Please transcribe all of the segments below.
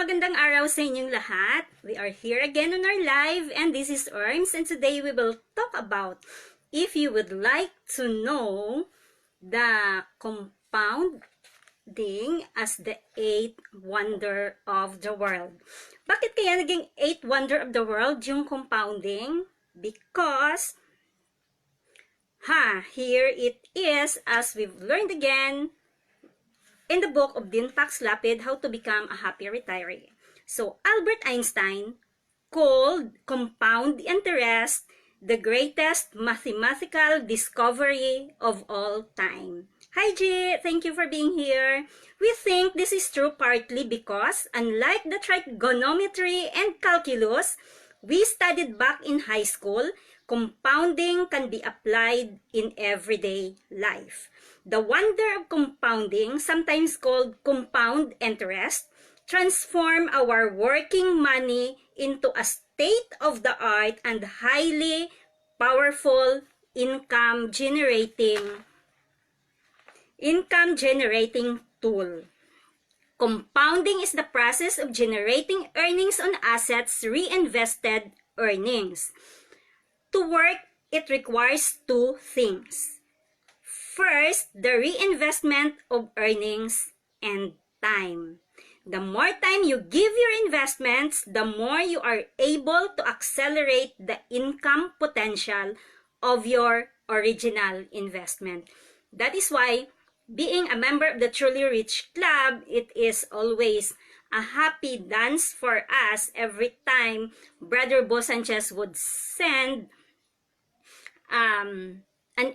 magandang araw sa inyong lahat. We are here again on our live and this is Orms and today we will talk about if you would like to know the compounding as the eighth wonder of the world. Bakit kaya naging eighth wonder of the world yung compounding? Because here it is, as we've learned again in the book of Dean Pax Lapid, How to Become a Happy Retiree. So, Albert Einstein called compound interest the greatest mathematical discovery of all time. Hi G, thank you for being here. We think this is true partly because, unlike the trigonometry and calculus we studied back in high school, compounding can be applied in everyday life. The wonder of compounding, sometimes called compound interest, transform our working money into a state-of-the-art and highly powerful income-generating tool. Compounding is the process of generating earnings on assets, reinvested earnings. To work, it requires two things. First, the reinvestment of earnings and time. The more time you give your investments, the more you are able to accelerate the income potential of your original investment. That is why, being a member of the Truly Rich Club, it is always a happy dance for us every time Brother Bo Sanchez would send an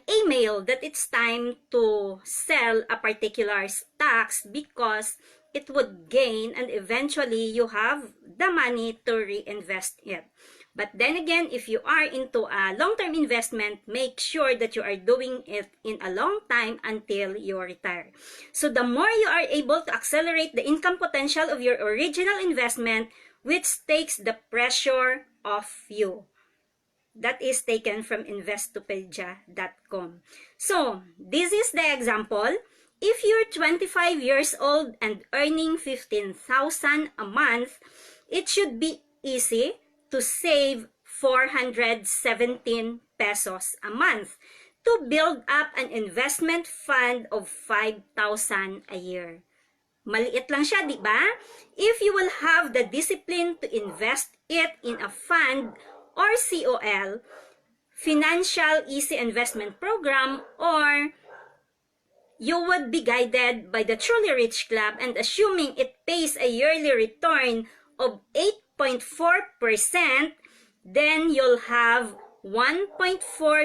email that it's time to sell a particular stocks because it would gain and eventually you have the money to reinvest it. But then again, if you are into a long-term investment, make sure that you are doing it in a long time until you retire. So the more you are able to accelerate the income potential of your original investment, which takes the pressure off you. That is taken from investopedia.com. So, this is the example. If you're 25 years old and earning 15,000 a month, it should be easy to save 417 pesos a month to build up an investment fund of 5,000 a year. Maliit lang siya, di ba? If you will have the discipline to invest it in a fund or COL, Financial Easy Investment Program, or you would be guided by the Truly Rich Club and assuming it pays a yearly return of 8.4%, then you'll have 1.4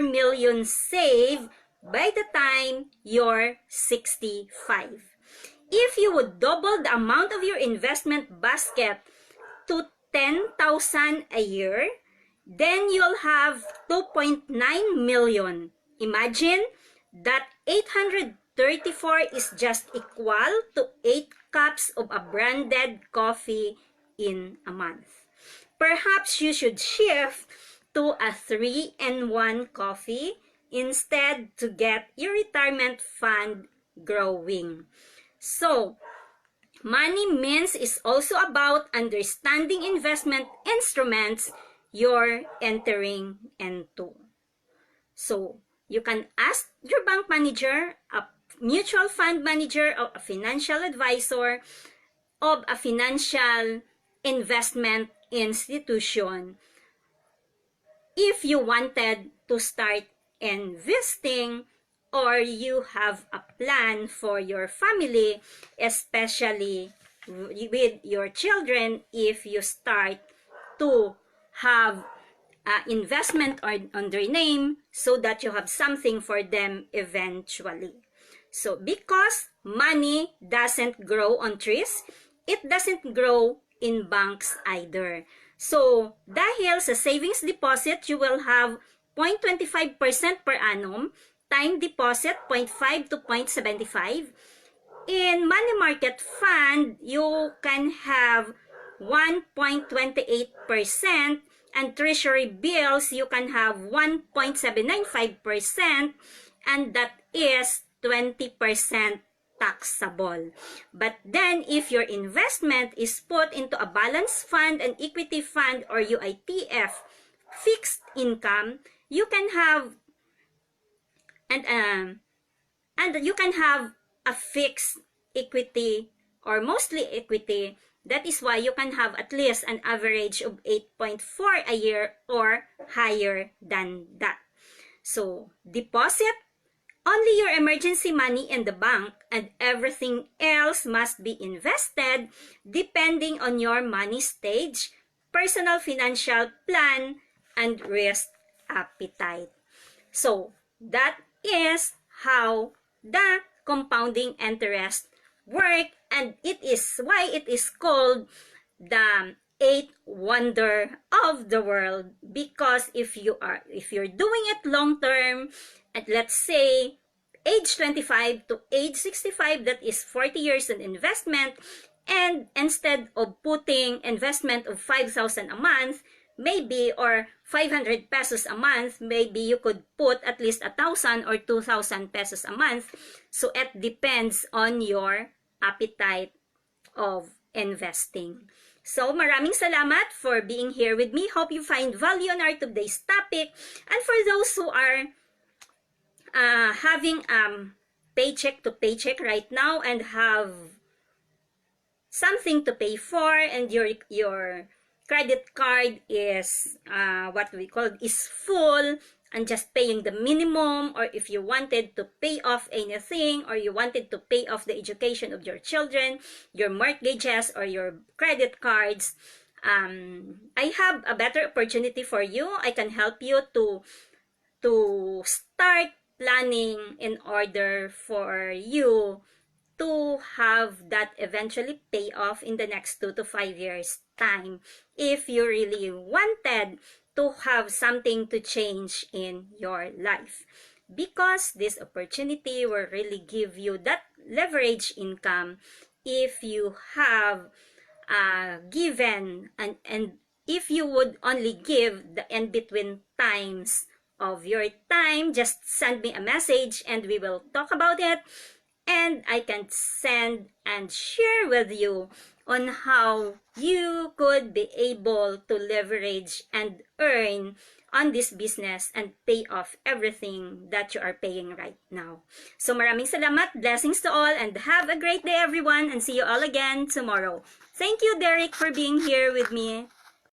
million saved by the time you're 65. If you would double the amount of your investment basket to 10,000 a year, then you'll have 2.9 million. Imagine that 834 is just equal to 8 cups of a branded coffee in a month. Perhaps you should shift to a 3-in-1 coffee instead to get your retirement fund growing. So, money means is also about understanding investment instruments you're entering into. So, you can ask your bank manager, a mutual fund manager, or a financial advisor of a financial investment institution if you wanted to start investing or you have a plan for your family, especially with your children if you start to have investment on their name so that you have something for them eventually. So because money doesn't grow on trees, it doesn't grow in banks either. So dahil sa savings deposit, you will have 0.25% per annum, time deposit 0.5 to 0.75. In money market fund, you can have 1.28%, and treasury bills you can have 1.795%, and that is 20% taxable. But then, if your investment is put into a balanced fund, an equity fund, or UITF, fixed income, you can have and you can have a fixed equity or mostly equity. That is why you can have at least an average of 8.4 a year or higher than that. So, deposit only your emergency money in the bank, and everything else must be invested depending on your money stage, personal financial plan, and risk appetite. So, that is how the compounding interest work, and it is why it is called the eighth wonder of the world, because if you're doing it long term, at let's say age 25 to age 65, that is 40 years in investment, and instead of putting investment of 5,000 a month, maybe, or 500 pesos a month, maybe you could put at least 1,000 or 2,000 pesos a month. So it depends on your appetite of investing. So, maraming salamat for being here with me. Hope you find value on our today's topic. And for those who are having paycheck to paycheck right now and have something to pay for, and your credit card is what we call is full and just paying the minimum, or if you wanted to pay off anything, or you wanted to pay off the education of your children, your mortgages, or your credit cards, I have a better opportunity for you. I can help you to start planning in order for you to have that eventually pay off in the next 2 to 5 years time, if you really wanted to have something to change in your life. Because this opportunity will really give you that leverage income if you have given and if you would only give the in between times of your time. Just send me a message and we will talk about it, and I can send and share with you on how you could be able to leverage and earn on this business and pay off everything that you are paying right now. So maraming salamat, blessings to all, and have a great day everyone, and see you all again tomorrow. Thank you, Derek, for being here with me.